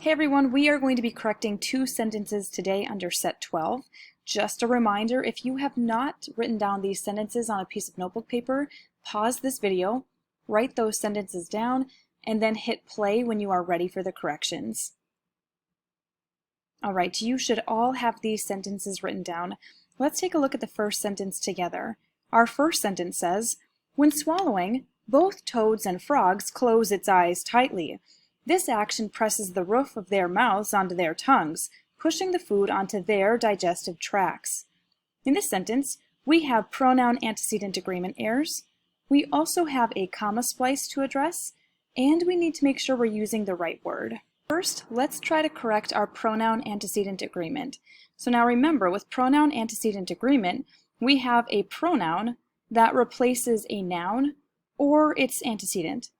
Hey everyone, we are going to be correcting two sentences today under set 12. Just a reminder, if you have not written down these sentences on a piece of notebook paper, pause this video, write those sentences down, and then hit play when you are ready for the corrections. Alright, you should all have these sentences written down. Let's take a look at the first sentence together. Our first sentence says, "When swallowing, both toads and frogs close its eyes tightly. This action presses the roof of their mouths onto their tongues, pushing the food onto their digestive tracts." In this sentence, we have pronoun antecedent agreement errors. We also have a comma splice to address, and we need to make sure we're using the right word. First, let's try to correct our pronoun antecedent agreement. So now remember, with pronoun antecedent agreement, we have a pronoun that replaces a noun or its antecedent.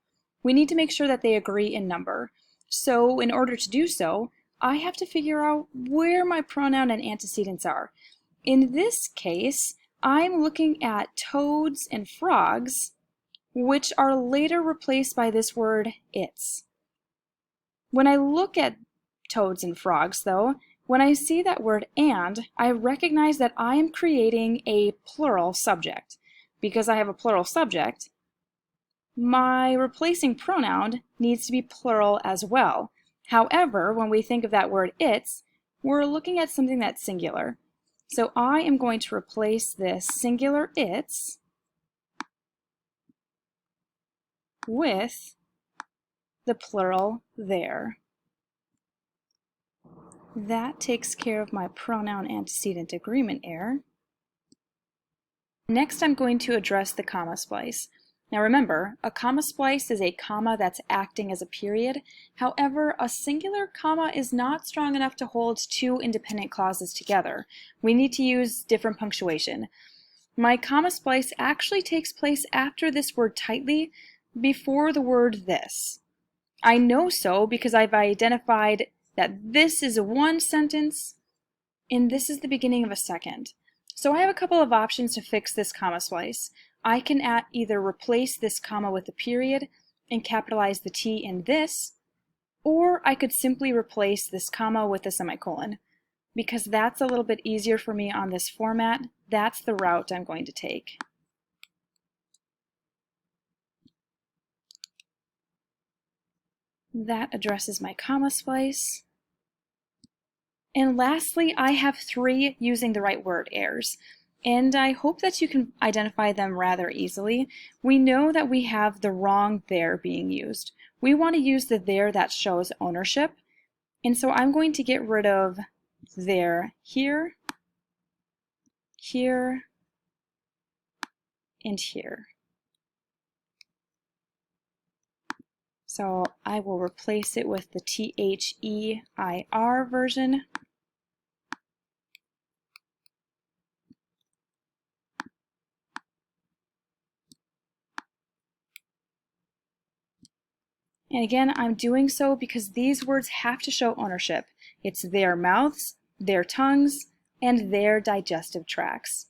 We need to make sure that they agree in number. So in order to do so, I have to figure out where my pronoun and antecedents are. In this case, I'm looking at toads and frogs, which are later replaced by this word its. When I look at toads and frogs, though, when I see that word and, I recognize that I am creating a plural subject. Because I have a plural subject, my replacing pronoun needs to be plural as well. However, when we think of that word its, we're looking at something that's singular. So I am going to replace this singular its with the plural their. That takes care of my pronoun antecedent agreement error. Next, I'm going to address the comma splice. Now remember, a comma splice is a comma that's acting as a period. However, a singular comma is not strong enough to hold two independent clauses together. We need to use different punctuation. My comma splice actually takes place after this word tightly, before the word this. I know so because I've identified that this is one sentence and this is the beginning of a second. So I have a couple of options to fix this comma splice. I can either replace this comma with a period and capitalize the T in this, or I could simply replace this comma with a semicolon. Because that's a little bit easier for me on this format, that's the route I'm going to take. That addresses my comma splice. And lastly, I have three using the right word errors. And I hope that you can identify them rather easily. We know that we have the wrong there being used. We want to use the there that shows ownership. And so I'm going to get rid of there here, here, and here. So I will replace it with the THEIR version. And again, I'm doing so because these words have to show ownership. It's their mouths, their tongues, and their digestive tracts.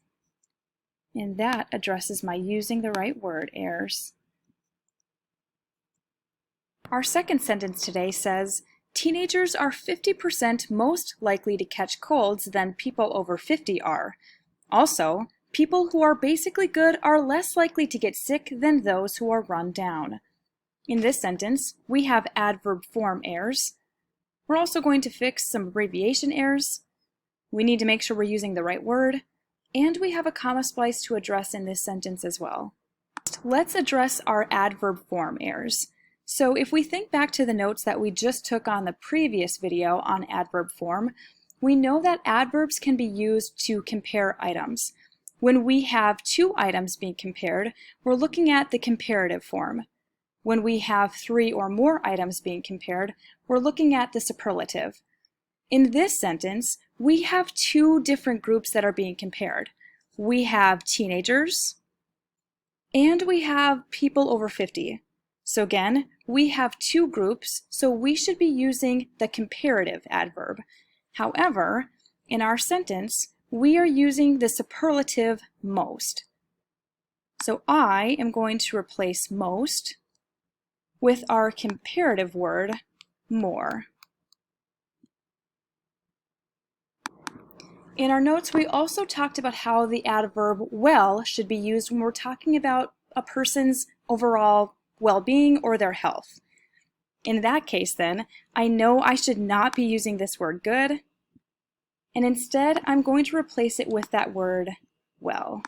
And that addresses my using the right word errors. Our second sentence today says, "Teenagers are 50% most likely to catch colds than people over 50 are. Also, people who are basically good are less likely to get sick than those who are run down." In this sentence, we have adverb form errors. We're also going to fix some abbreviation errors. We need to make sure we're using the right word. And we have a comma splice to address in this sentence as well. Let's address our adverb form errors. So if we think back to the notes that we just took on the previous video on adverb form, we know that adverbs can be used to compare items. When we have two items being compared, we're looking at the comparative form. When we have three or more items being compared, we're looking at the superlative. In this sentence, we have two different groups that are being compared. We have teenagers, and we have people over 50. So again, we have two groups, so we should be using the comparative adverb. However, in our sentence, we are using the superlative most. So I am going to replace most with our comparative word more. In our notes, we also talked about how the adverb well should be used when we're talking about a person's overall well-being or their health. In that case, then, I know I should not be using this word good, and instead I'm going to replace it with that word well.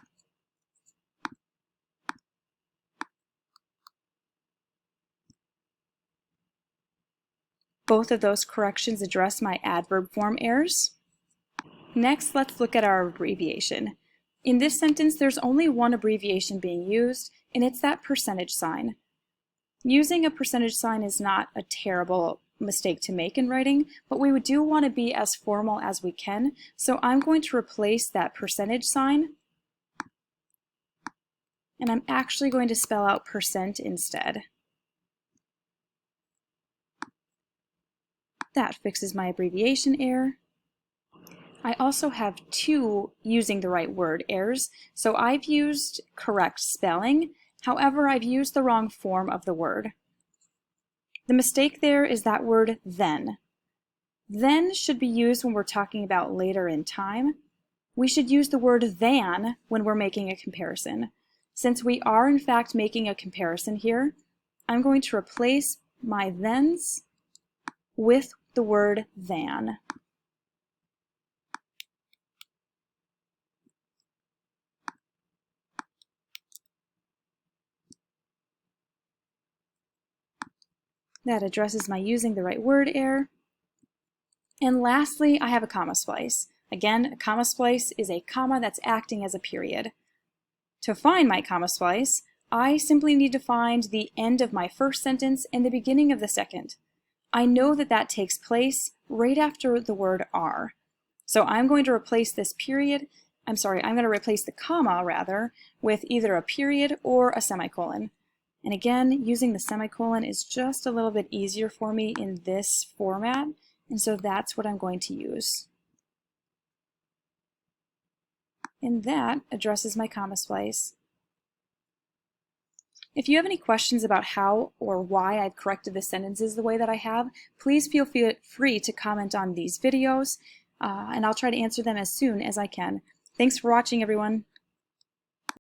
Both of those corrections address my adverb form errors. Next, let's look at our abbreviation. In this sentence, there's only one abbreviation being used, and it's that percentage sign. Using a percentage sign is not a terrible mistake to make in writing, but we do want to be as formal as we can, so I'm going to replace that percentage sign, and I'm actually going to spell out percent instead. That fixes my abbreviation error. I also have two using the right word errors, so I've used correct spelling, however I've used the wrong form of the word. The mistake there is that word then. Then should be used when we're talking about later in time. We should use the word than when we're making a comparison. Since we are in fact making a comparison here, I'm going to replace my thens with the word than. That addresses my using the right word error. And lastly, I have a comma splice. Again, a comma splice is a comma that's acting as a period. To find my comma splice, I simply need to find the end of my first sentence and the beginning of the second. I know that that takes place right after the word are. So I'm going to replace this period, I'm going to replace the comma rather, with either a period or a semicolon. And again, using the semicolon is just a little bit easier for me in this format, and so that's what I'm going to use. And that addresses my comma splice. If you have any questions about how or why I've corrected the sentences the way that I have, please feel free to comment on these videos, and I'll try to answer them as soon as I can. Thanks for watching, everyone.